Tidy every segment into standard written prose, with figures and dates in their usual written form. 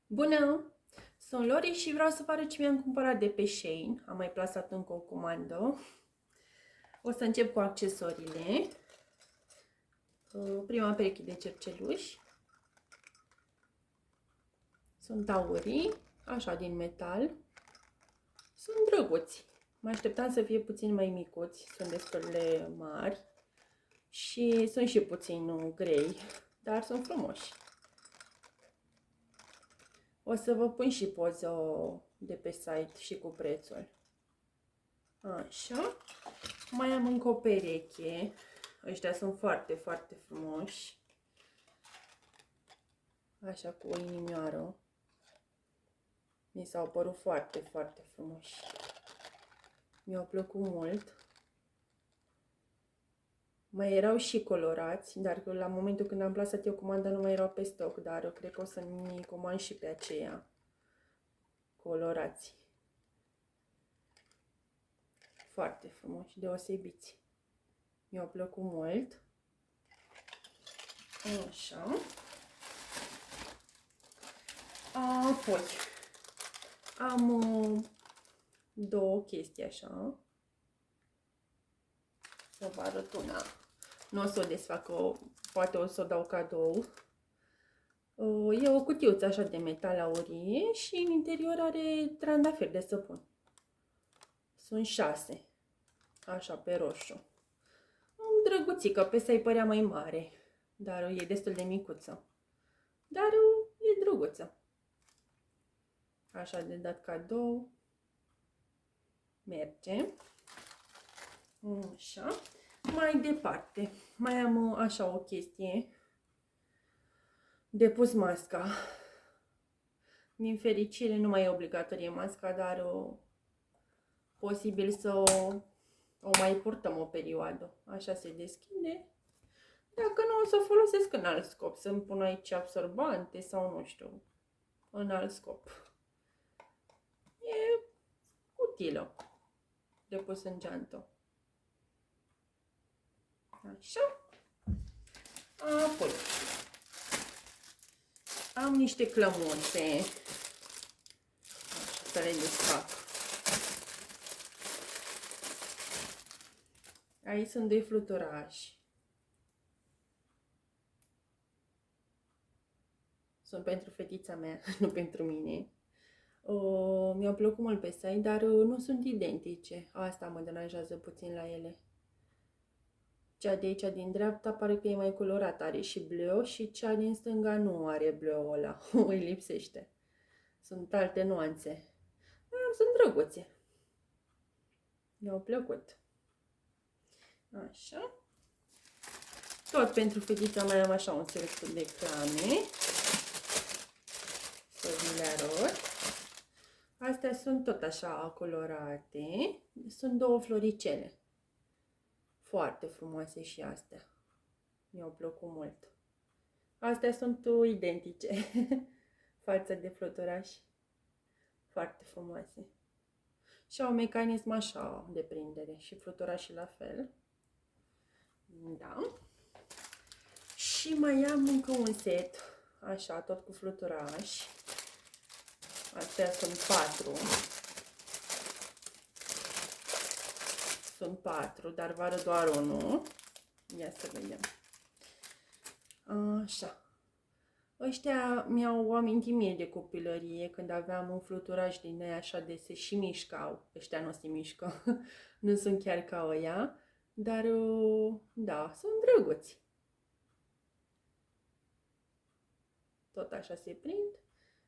Bună! Sunt Lori și vreau să vă arăt ce mi-am cumpărat de pe Shein. Am mai plasat încă o comandă. O să încep cu accesoriile. Prima pereche de cerceluși. Sunt aurii, așa din metal. Sunt drăguți. Mă așteptam să fie puțin mai micuți. Sunt destul de mari. Și sunt și puțin grei, dar sunt frumoși. O să vă pun și poză de pe site și cu prețul. Așa. Mai am încă o pereche. Ăștia sunt foarte, foarte frumoși. Așa, cu o inimioară. Mi s-au părut foarte, foarte frumoși. Mi-au plăcut mult. Mai erau și colorați, dar la momentul când am plasat eu comanda nu mai erau pe stoc, dar eu cred că o să-mi comand și pe aceea colorați. Foarte frumoși, deosebiți. Mi-au plăcut mult. Așa. Apoi am două chestii așa. Să vă arăt una. Nu o să o desfac, poate o să o dau cadou. E o cutiuță așa de metal aurie și în interior are trandafiri de săpun. Sunt 6. Așa, pe roșu. Drăguțică, pe să-i părea mai mare. Dar e destul de micuță. Dar e drăguță. Așa, de dat cadou. Merge. Așa. Mai departe, mai am așa o chestie de pus masca. Din fericire nu mai e obligatorie masca, dar posibil să o mai purtăm o perioadă. Așa se deschide. Dacă nu, o să o folosesc în alt scop. Să-mi pun aici absorbante sau nu știu, în alt scop. E utilă de pus în geantă. Așa. Apoi am niște clămuțe. Să le desfac. Aici sunt 2 fluturași. Sunt pentru fetița mea, nu pentru mine. Mi-au plăcut mult pe site, dar nu sunt identice. Asta mă deranjează puțin la ele. Cea de aici din dreapta pare că e mai colorată, are și bleu, și cea din stânga nu are bleu ăla, îi lipsește. Sunt alte nuanțe. Dar sunt drăguțe. Mi-au plăcut. Așa. Tot pentru fetița mea am așa un selectul de clame. Să vi le arăt. Astea sunt tot așa colorate. Sunt 2 floricele. Foarte frumoase și astea. Mi-au plăcut mult. Astea sunt identice față de fluturași. Foarte frumoase. Și au un mecanism așa de prindere. Și fluturașii la fel. Da. Și mai am încă un set. Așa, tot cu fluturași. Astea sunt 4. Sunt 4, dar vă arăt doar unul. Ia să vedem. Așa. Ăștia mi-au amintit mie de copilărie, când aveam un fluturaș din ei așa de se și mișcau. Ăștia nu se mișcă. Nu sunt chiar ca ăia. Dar, da, sunt drăguți. Tot așa se prind.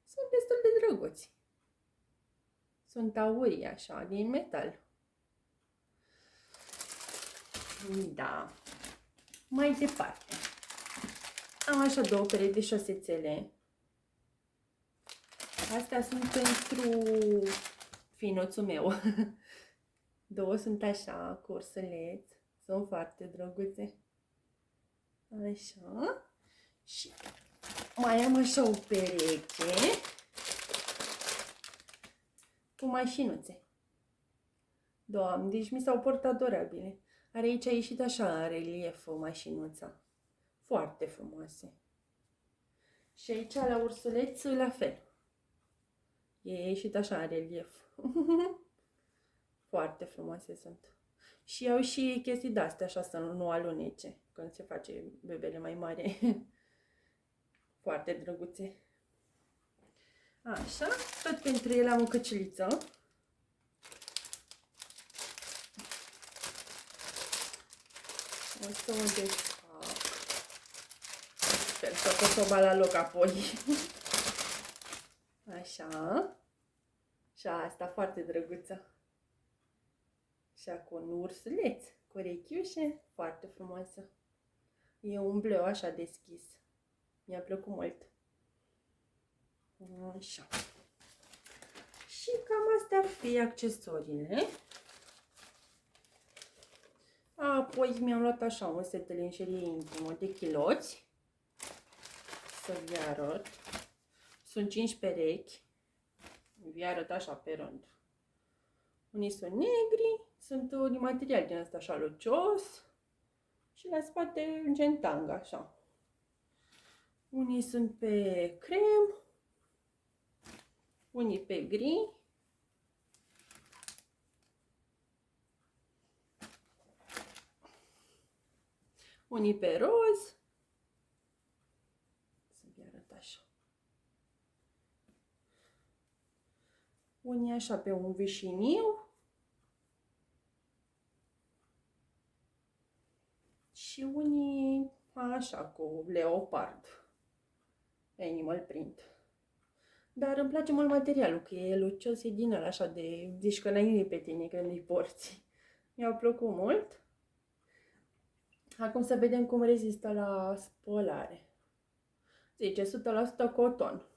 Sunt destul de drăguți. Sunt aurii așa, din metal. Da. Mai departe. Am așa 2 perechi de șosețele. Astea sunt pentru finuțul meu. 2 sunt așa, cu ursuleț. Sunt foarte drăguțe. Așa. Și mai am așa o pereche cu mașinuțe. Doamne, deci mi s-au părut adorabile. Are aici a ieșit așa în relief mașinuța. Foarte frumoase. Și aici la ursuleț la fel. E ieșit așa în relief. Foarte frumoase sunt. Și au și chestii de-astea, așa, să nu alunece când se face bebele mai mare. Foarte drăguțe. Așa, tot pentru ele am o căciuliță. O să o desfac. Sper să pot o ba la loc apoi. Așa. Și asta foarte drăguță. Și cu un ursuleț cu urechiușe, foarte frumoasă. E un bleu așa deschis. Mi-a plăcut mult. Așa. Și cam astea ar fi accesoriile. Apoi mi-am luat așa un set de lenjerie intimă de chiloți. Să vi arăt. Sunt 5 perechi. Vi arăt așa pe rând. Unii sunt negri, sunt din material din asta așa lucios. Și la spate gen tanga, așa. Unii sunt pe crem. Unii pe gri. Unii pe roz. Să vi arăt așa. Unii așa pe un vișiniu. Și unii așa cu leopard. Animal print. Dar îmi place mult materialul, că e lucios, e din ăla așa de... Zici că n-ai pe tine când îi porți. Mi-au plăcut mult. Acum să vedem cum rezistă la spălare. Zice 100% coton.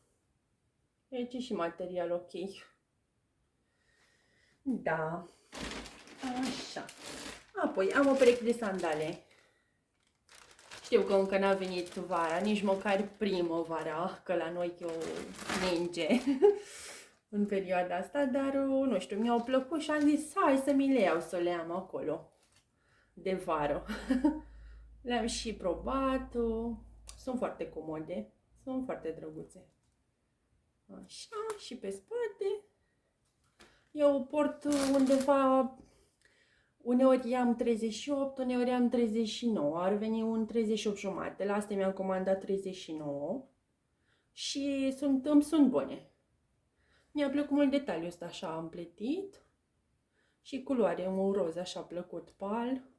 Deci și material ok. Da. Așa. Apoi am o pereche de sandale. Știu că încă n-a venit vara, nici măcar primăvara, că la noi e o ninge în perioada asta, dar nu știu, mi-au plăcut și am zis hai să mi le iau să le am acolo de vară. Le-am și probat, sunt foarte comode, sunt foarte drăguțe. Așa, și pe spate. Eu port undeva, uneori am 38, uneori am 39, ar veni un 38 jumate. La astea mi-am comandat 39 și îmi sunt bune. Mi-a plăcut mult detaliul ăsta așa împletit și culoare, un roz așa plăcut pal.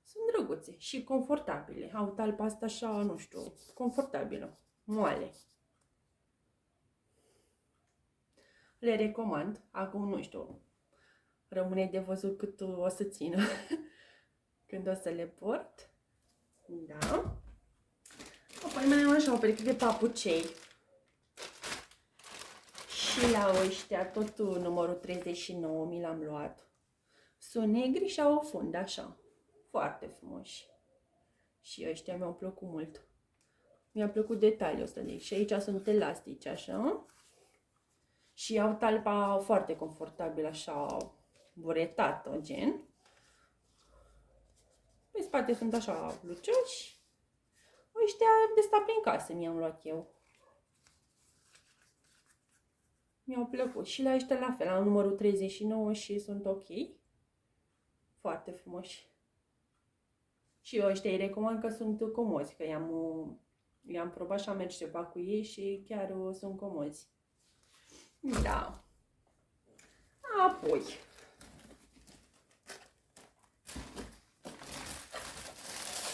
Sunt drăguțe și confortabile. Au talpa asta așa, nu știu, confortabilă, moale. Le recomand. Acum nu știu, rămâne de văzut cât o să țină când o să le port. Da. Apoi mai am așa o pereche de papucei. Și la ăștia, tot numărul 39 mi l-am luat. Sunt negri și au o fundă așa. Foarte frumoși. Și ăștia mi-au plăcut mult. Mi-a plăcut detaliul ăsta de aici. Și aici sunt elastici așa. Și au talpa foarte confortabilă, așa, buretată, gen. Pe spate sunt așa lucioși. Ăștia de stat prin casă mi-am luat eu. Mi-au plăcut. Și la ăștia la fel, la numărul 39 și sunt ok. Foarte frumoși. Și eu ăștia îi recomand că sunt comozi, că i-am probat și am mers ceva cu ei și chiar sunt comozi. Da. Apoi.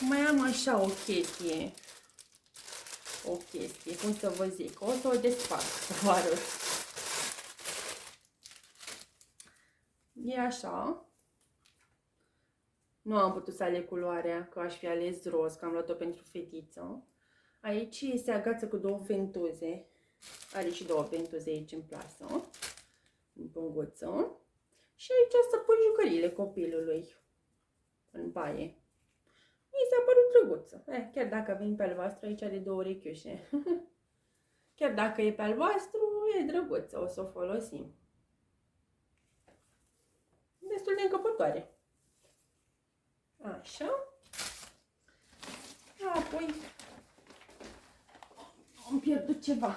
Mai am așa o chestie. Cum să vă zic, o să o desfac, să vă arăt. E așa. Nu am putut să aleg culoarea, că aș fi ales roz, că am luat-o pentru fetiță. Aici se agață cu două ventuze. Are și două ventuze aici în plasă, în punguță. Și aici să pun jucăriile copilului în baie. Mi s-a părut drăguță. Chiar dacă avem pe albastru, aici are două urechiușe. Chiar dacă e pe albastru, e drăguță, o să o folosim. Destul de încăpătoare. Așa. Apoi am pierdut ceva.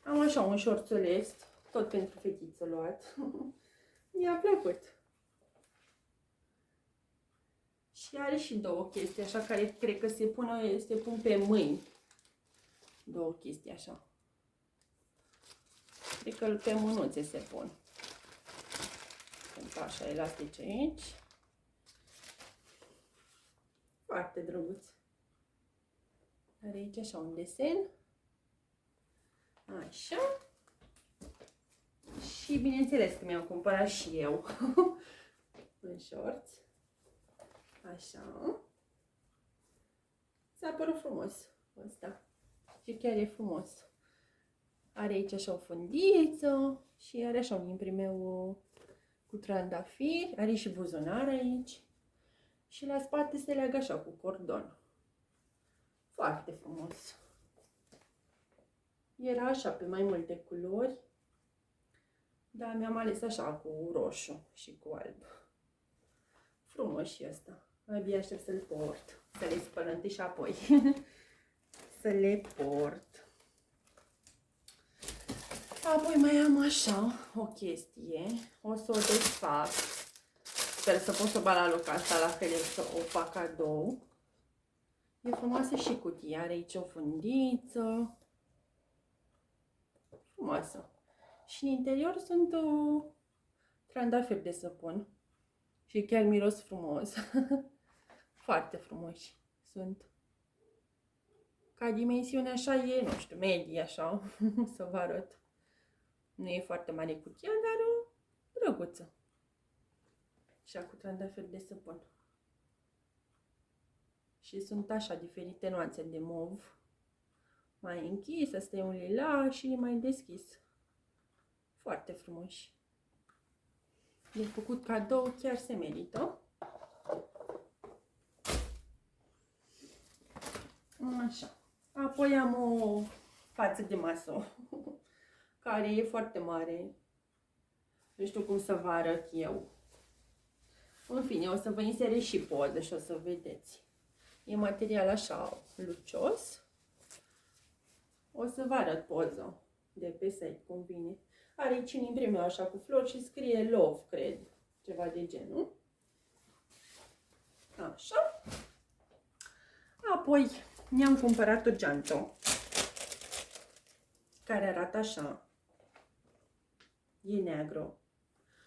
Am așa un șorțuleț, tot pentru fetiță luat. Mi-a plăcut. Și are și două chestii, așa, care cred că se pun pe mâini. Două chestii așa. Cred că pe mânuțe se pun. Sunt așa elastice aici. Foarte drăguț. Are aici așa un desen. Așa. Și bineînțeles că mi-am cumpărat și eu un shorts. Așa. S-a părut frumos ăsta. Și chiar e frumos. Are aici așa o fundiță și are așa un imprimeu cu trandafiri. Are și buzunar aici. Și la spate se leagă așa cu cordon. Foarte frumos. Era așa pe mai multe culori. Dar mi-am ales așa cu roșu și cu alb. Frumos și ăsta. Abia aștept să-l port. Să le spăl întâi și apoi. Să le port. Apoi mai am așa o chestie. O să o desfac. Sper să pot să o bag la loc asta la fel să o fac cadou. E frumoasă și cutia. Are aici o fundiță. Frumoasă. Și în interior sunt trandafiri de săpun. Și chiar miros frumos. Foarte frumoși sunt. Ca dimensiune așa e, nu știu, medie așa. Să vă arăt. Nu e foarte mare cutia, dar drăguță. Așa cu trandafiri de săpun. Și sunt așa diferite nuanțe de mov. Mai închis, asta e un lila și mai deschis. Foarte frumoși. De făcut cadou, chiar se merită. Așa. Apoi am o față de masă care e foarte mare. Nu știu cum să vă arăt eu. În fine, o să vă inserez și poză și o să vedeți. E material așa lucios. O să vă arăt poză de pe site cum vine. Are aici un imprimeu așa cu flori și scrie love, cred. Ceva de genul. Așa. Apoi mi-am cumpărat o geantă care arată așa. E negru.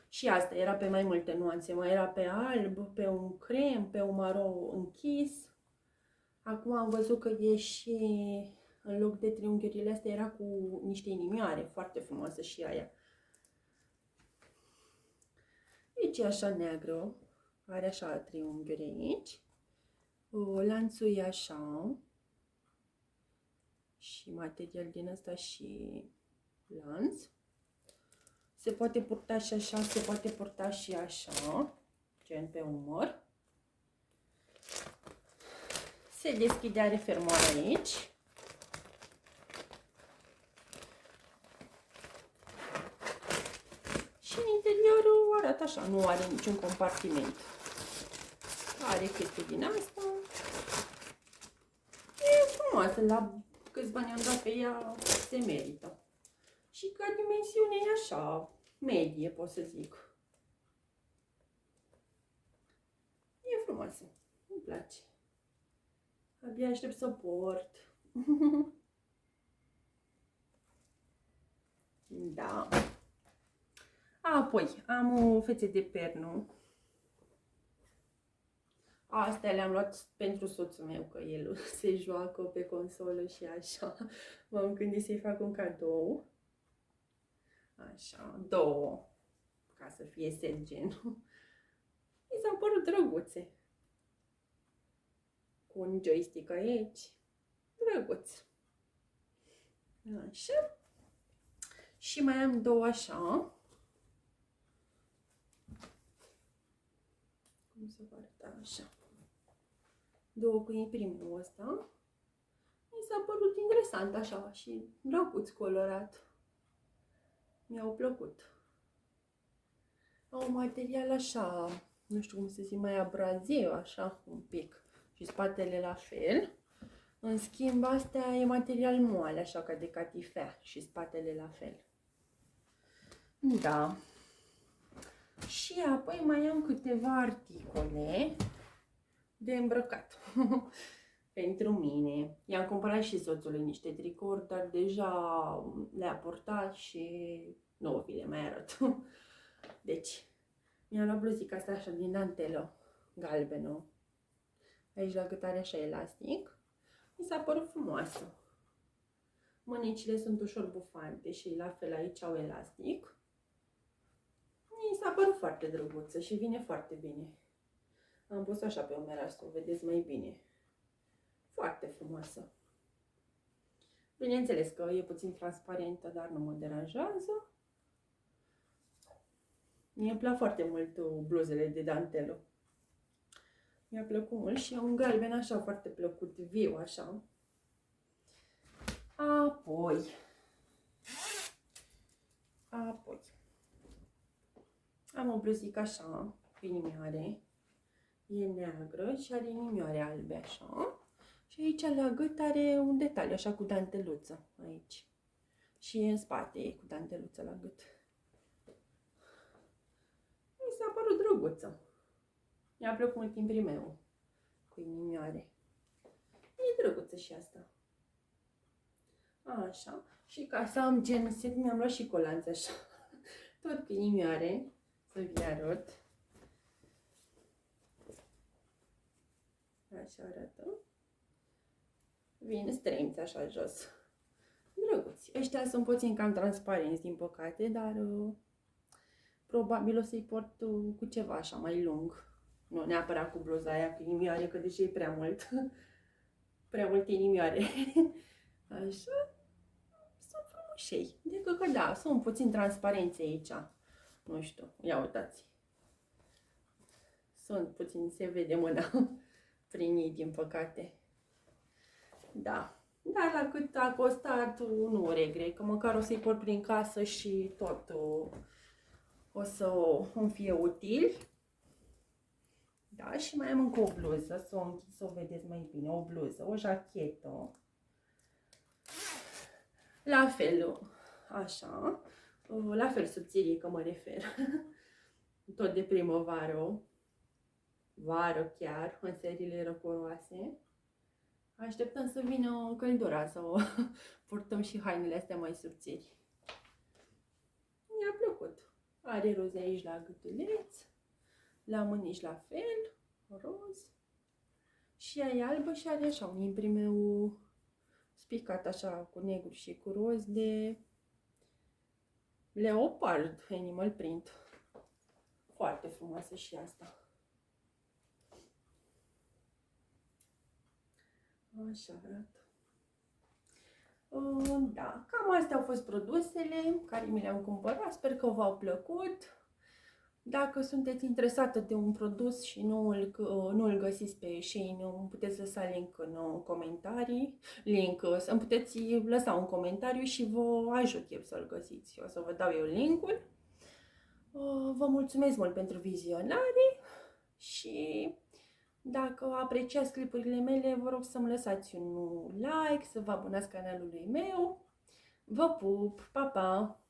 Și asta era pe mai multe nuanțe. Mai era pe alb, pe un crem, pe un maro închis. Acum am văzut că e și în loc de triunghiurile astea era cu niște inimioare. Foarte frumoasă și aia. Deci e așa negru. Are așa triunghiuri aici. Lanțul e așa. Și material din asta și lanț. Se poate purta și așa, se poate purta și așa, gen pe umăr. Se deschide, are fermoară aici. Și în interiorul arată așa, nu are niciun compartiment. Are chestii din asta. E frumoasă, la câți bani am dat pe ea, se merită. Și ca dimensiune e așa, medie, pot să zic. E frumoasă, îmi place. Abia aștept să o port. Da. Apoi, am o fețe de pernu. Astea le-am luat pentru soțul meu, că el se joacă pe consolă și așa. M-am gândit să-i fac un cadou. Așa, două, ca să fie set gen. Mi s-au părut drăguțe. Cu un joystick aici. Drăguț. Așa. Și mai am două așa. Cum să vă arăt așa. Două cu imprimul ăsta. Mi s-a părut interesant așa și drăguț colorat. Mi-au plăcut. Au material așa, nu știu cum să zic, mai abraziv, așa, un pic. Și spatele la fel. În schimb, astea e material moale, așa ca de catifea și spatele la fel. Da. Și apoi mai am câteva articole de îmbrăcat pentru mine. I-am cumpărat și soțului niște tricouri, dar deja le-a purtat și nu vi le mai arăt. Deci, mi-am luat bluzica asta așa din dantelă galbenă. Aici la gât are așa elastic. Mi s-a părut frumoasă. Mânicile sunt ușor bufante și la fel aici au elastic. Mi s-a părut foarte drăguță și vine foarte bine. Am pus așa pe umeraș să o vedeți mai bine. Foarte frumoasă. Bineînțeles că e puțin transparentă, dar nu mă deranjează. Mie îmi plac foarte mult bluzele de dantelă. Mi-a plăcut mult și e un galben așa foarte plăcut, viu așa. Apoi am o bluzică așa, cu inimioare. E neagră și are inimioare albe așa. Și aici la gât are un detaliu așa cu danteluță aici. Și în spate e cu danteluță la gât. Mi s-a părut drăguță. Mi-a plăcut mult timpul meu cu inimioare. E drăguță și asta. Așa. Și ca să am gen set, mi-am luat și colanți așa. Tot cu inimioare. Să vi arăt. Așa arată. Vin strâmți așa jos. Drăguți. Ăștia sunt puțin cam transparenți, din păcate, dar probabil o să-i port cu ceva așa mai lung. Nu neapărat cu bluza aia cu inimioare, că deja e prea mult. Prea multe inimioare. Așa. Sunt frumușei. Adică că da, sunt puțin transparenți aici. Nu știu, ia uitați. Sunt puțin, se vede mâna prin ei, din păcate. Da. Dar la cât a costat, nu regret, că măcar o să-i port prin casă și tot o să îmi fie util. Da, și mai am încă o bluză, să o închid să o vedeți mai bine. O bluză, o jachetă. La fel, așa. La fel subțire, că mă refer. Tot de primăvară. Vară chiar, în seriile răcoroase. Așteptăm să vină căldura, să o purtăm și hainele astea mai subțiri. Mi-a plăcut. Are roz aici la gâtuleț, la mânici la fel, roz. Și ea e albă și are așa un imprimeu spicat așa cu negru și cu roz de leopard, animal print. Foarte frumoasă și asta. Așa arată. Da, cam astea au fost produsele care mi le-am cumpărat. Sper că v-au plăcut. Dacă sunteți interesată de un produs și nu îl găsiți pe Shein, îmi puteți lăsa link în comentarii. Îmi puteți lăsa un comentariu și vă ajut eu să-l găsiți. O să vă dau eu linkul. Vă mulțumesc mult pentru vizionare și dacă apreciați clipurile mele, vă rog să-mi lăsați un like, să vă abonați canalului meu. Vă pup! Pa, pa!